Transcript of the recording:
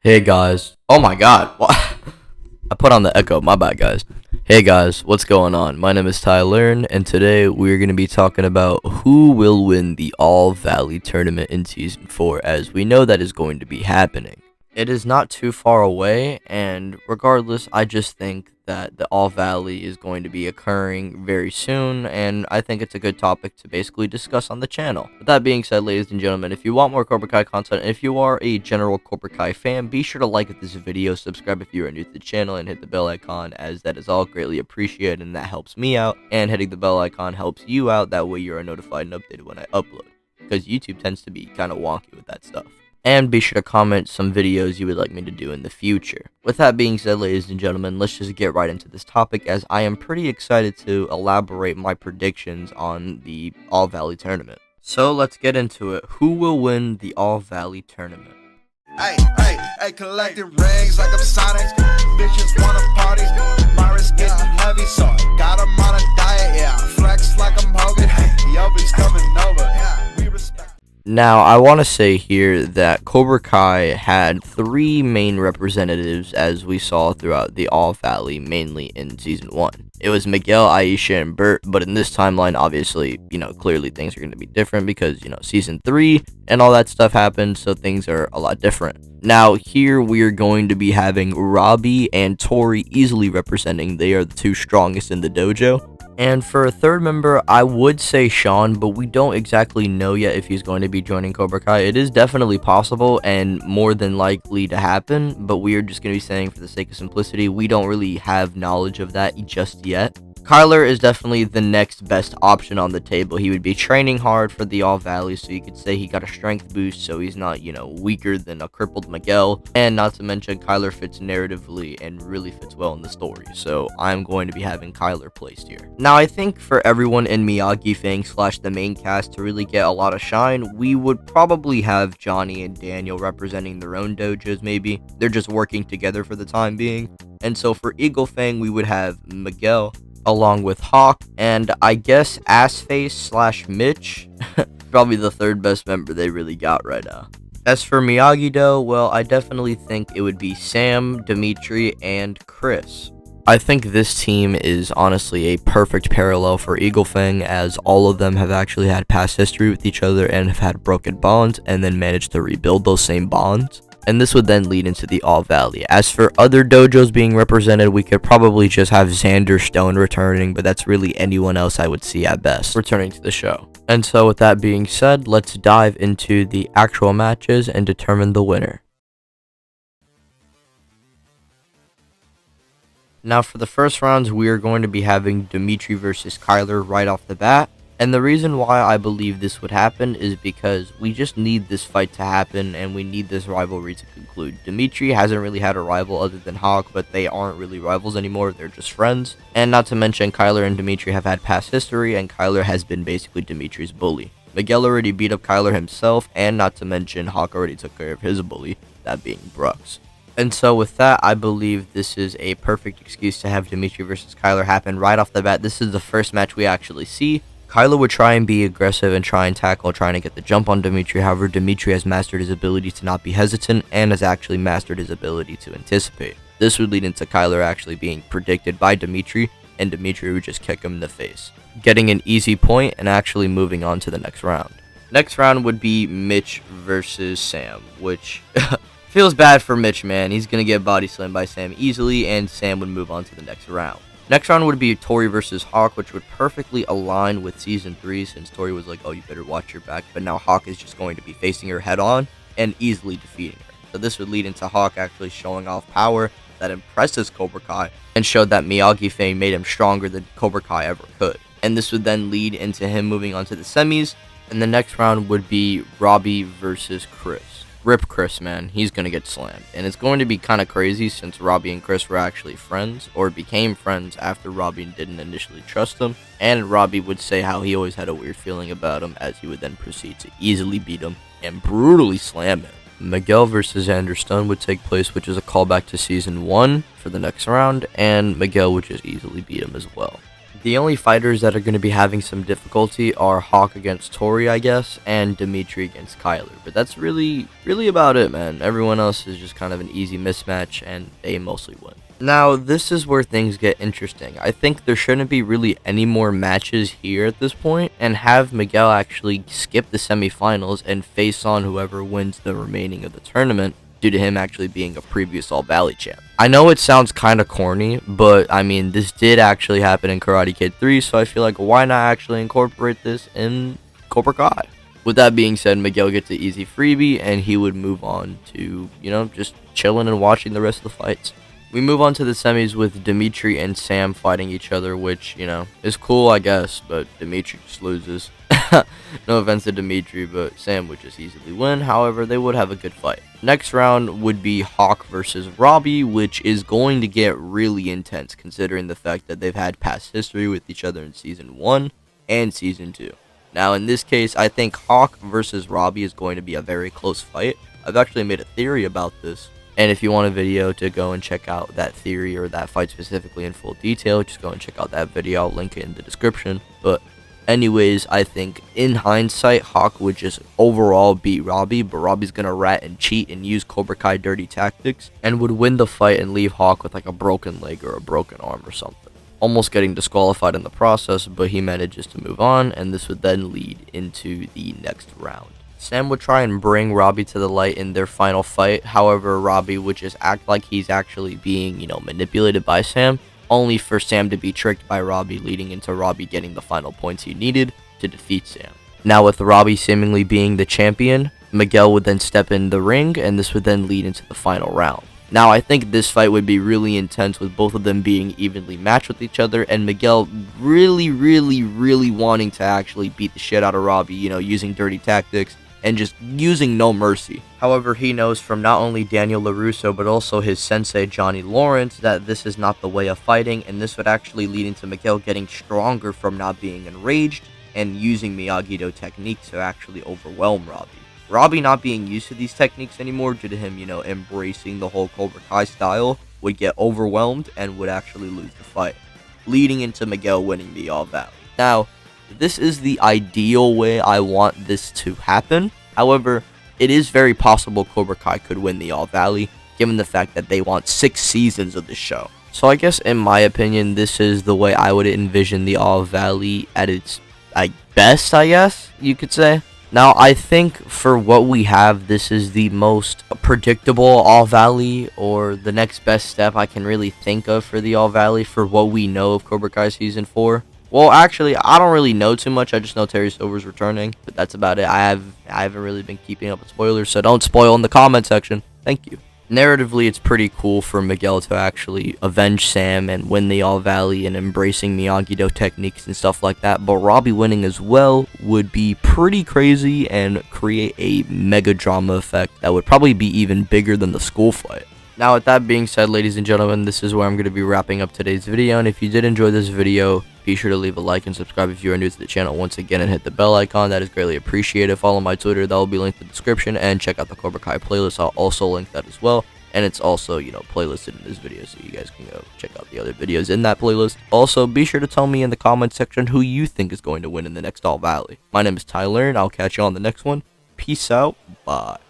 Hey guys. Oh my god. What? I put on the echo. My bad, guys. Hey guys, what's going on? My name is Tyler, and today we're going to be talking about who will win the All Valley tournament in Season 4, as we know that is going to be happening. It is not too far away, and regardless, I just think that the All Valley is going to be occurring very soon, and I think it's a good topic to basically discuss on the channel. With that being said, ladies and gentlemen, if you want more Cobra Kai content, and if you are a general Cobra Kai fan, be sure to like this video, subscribe if you are new to the channel, and hit the bell icon, as that is all greatly appreciated, and that helps me out, and hitting the bell icon helps you out. That way you are notified and updated when I upload, because YouTube tends to be kind of wonky with that stuff. And be sure to comment some videos you would like me to do in the future. With that being said, ladies and gentlemen, let's just get right into this topic, as I am pretty excited to elaborate my predictions on the All Valley tournament. So let's get into it. Who will win the All Valley tournament? Hey, collecting rings like I'm Sonic. Bitches wanna party. Virus getting heavy, so I got 'em on a diet. Yeah, flex like I'm Hogan. Yobi's coming over. Yeah, we respect. Now, I want to say here that Cobra Kai had three main representatives, as we saw throughout the All Valley, mainly in Season 1. It was Miguel, Aisha, and Bert, but in this timeline, obviously, clearly things are going to be different because, Season 3 and all that stuff happened, so things are a lot different. Now, here we are going to be having Robbie and Tory easily representing. They are the two strongest in the dojo. And for a third member, I would say Sean, but we don't exactly know yet if he's going to be joining Cobra Kai. It is definitely possible and more than likely to happen, but we are just going to be saying, for the sake of simplicity, we don't really have knowledge of that just yet. Kyler is definitely the next best option on the table. He would be training hard for the All Valley, so you could say he got a strength boost, so he's not, weaker than a crippled Miguel. And not to mention, Kyler fits narratively and really fits well in the story, so I'm going to be having Kyler placed here. Now, I think for everyone in Miyagi Fang / the main cast to really get a lot of shine, we would probably have Johnny and Daniel representing their own dojos, maybe. They're just working together for the time being. And so for Eagle Fang, we would have Miguel, along with Hawk, and I guess Assface / Mitch, probably the third best member they really got right now. As for Miyagi-Do, well, I definitely think it would be Sam, Dimitri, and Chris. I think this team is honestly a perfect parallel for Eagle Fang, as all of them have actually had past history with each other and have had broken bonds and then managed to rebuild those same bonds. And this would then lead into the All Valley. As for other dojos being represented, we could probably just have Xander Stone returning, but that's really anyone else I would see at best returning to the show. And so with that being said, let's dive into the actual matches and determine the winner. Now for the first rounds, we are going to be having Dimitri versus Kyler right off the bat. And the reason why I believe this would happen is because we just need this fight to happen, and we need this rivalry to conclude. Dimitri hasn't really had a rival other than Hawk, but they aren't really rivals anymore, they're just friends. And not to mention, Kyler and Dimitri have had past history, and Kyler has been basically Dimitri's bully. Miguel already beat up Kyler himself, and not to mention, Hawk already took care of his bully, that being Brooks. And so with that, I believe this is a perfect excuse to have Dimitri versus Kyler happen right off the bat. This is the first match we actually see. Kyler would try and be aggressive and try and tackle, trying to get the jump on Dimitri. However, Dimitri has mastered his ability to not be hesitant and has actually mastered his ability to anticipate. This would lead into Kyler actually being predicted by Dimitri, and Dimitri would just kick him in the face, getting an easy point and actually moving on to the next round. Next round would be Mitch versus Sam, which feels bad for Mitch, man. He's going to get body slammed by Sam easily, and Sam would move on to the next round. Next round would be Tory versus Hawk, which would perfectly align with Season 3, since Tory was like, oh, you better watch your back, but now Hawk is just going to be facing her head on and easily defeating her. So this would lead into Hawk actually showing off power that impresses Cobra Kai and showed that Miyagi Fang made him stronger than Cobra Kai ever could. And this would then lead into him moving on to the semis, and the next round would be Robbie versus Chris. Rip Chris, man, he's gonna get slammed. And it's going to be kind of crazy, since Robbie and Chris were actually friends, or became friends after Robbie didn't initially trust him, and Robbie would say how he always had a weird feeling about him, as he would then proceed to easily beat him and brutally slam him. Miguel versus Xander Stone would take place, which is a callback to Season 1 for the next round, and Miguel would just easily beat him as well. The only fighters that are going to be having some difficulty are Hawk against Tory, I guess, and Dimitri against Kyler. But that's really about it, man. Everyone else is just kind of an easy mismatch, and they mostly win. Now, this is where things get interesting. I think there shouldn't be really any more matches here at this point, and have Miguel actually skip the semifinals and face on whoever wins the remaining of the tournament, due to him actually being a previous All-Valley champ. I know it sounds kind of corny, but I mean, this did actually happen in Karate Kid 3, so I feel like why not actually incorporate this in Cobra Kai? With that being said, Miguel gets an easy freebie, and he would move on to, just chilling and watching the rest of the fights. We move on to the semis with Dimitri and Sam fighting each other, which, is cool, I guess, but Dimitri just loses. No offense to Dimitri, but Sam would just easily win. However, they would have a good fight. Next round would be Hawk versus Robbie, which is going to get really intense considering the fact that they've had past history with each other in Season 1 and Season 2. Now, in this case, I think Hawk versus Robbie is going to be a very close fight. I've actually made a theory about this. And if you want a video to go and check out that theory or that fight specifically in full detail, just go and check out that video. I'll link it in the description. But anyways, I think in hindsight, Hawk would just overall beat Robbie, but Robbie's going to rat and cheat and use Cobra Kai dirty tactics and would win the fight and leave Hawk with like a broken leg or a broken arm or something. Almost getting disqualified in the process, but he manages to move on, and this would then lead into the next round. Sam would try and bring Robbie to the light in their final fight. However, Robbie would just act like he's actually being, manipulated by Sam, only for Sam to be tricked by Robbie, leading into Robbie getting the final points he needed to defeat Sam. Now, with Robbie seemingly being the champion, Miguel would then step in the ring, and this would then lead into the final round. Now, I think this fight would be really intense with both of them being evenly matched with each other, and Miguel really wanting to actually beat the shit out of Robbie, using dirty tactics and just using no mercy. However, he knows from not only Daniel LaRusso, but also his sensei, Johnny Lawrence, that this is not the way of fighting, and this would actually lead into Miguel getting stronger from not being enraged and using Miyagi-Do techniques to actually overwhelm Robbie. Robbie not being used to these techniques anymore due to him, embracing the whole Cobra Kai style, would get overwhelmed and would actually lose the fight, leading into Miguel winning the All-Valley. Now, this is the ideal way I want this to happen. However, it is very possible Cobra Kai could win the All-Valley, given the fact that they want 6 seasons of the show. So I guess, in my opinion, this is the way I would envision the All-Valley at its best, I guess you could say. Now, I think for what we have, this is the most predictable All-Valley, or the next best step I can really think of for the All-Valley for what we know of Cobra Kai Season 4. Well, actually, I don't really know too much. I just know Terry Silver's returning, but that's about it. I haven't really been keeping up with spoilers, so don't spoil in the comment section. Thank you. Narratively, it's pretty cool for Miguel to actually avenge Sam and win the All-Valley and embracing Miyagi-Do techniques and stuff like that, but Robbie winning as well would be pretty crazy and create a mega drama effect that would probably be even bigger than the school fight. Now, with that being said, ladies and gentlemen, this is where I'm going to be wrapping up today's video, and if you did enjoy this video, be sure to leave a like and subscribe if you are new to the channel once again, and hit the bell icon. That is greatly appreciated. Follow my Twitter, that will be linked in the description, and check out the Cobra Kai playlist. I'll also link that as well, and it's also, playlisted in this video, so you guys can go check out the other videos in that playlist. Also, be sure to tell me in the comment section who you think is going to win in the next All-Valley. My name is Tyler, and I'll catch you on the next one. Peace out. Bye.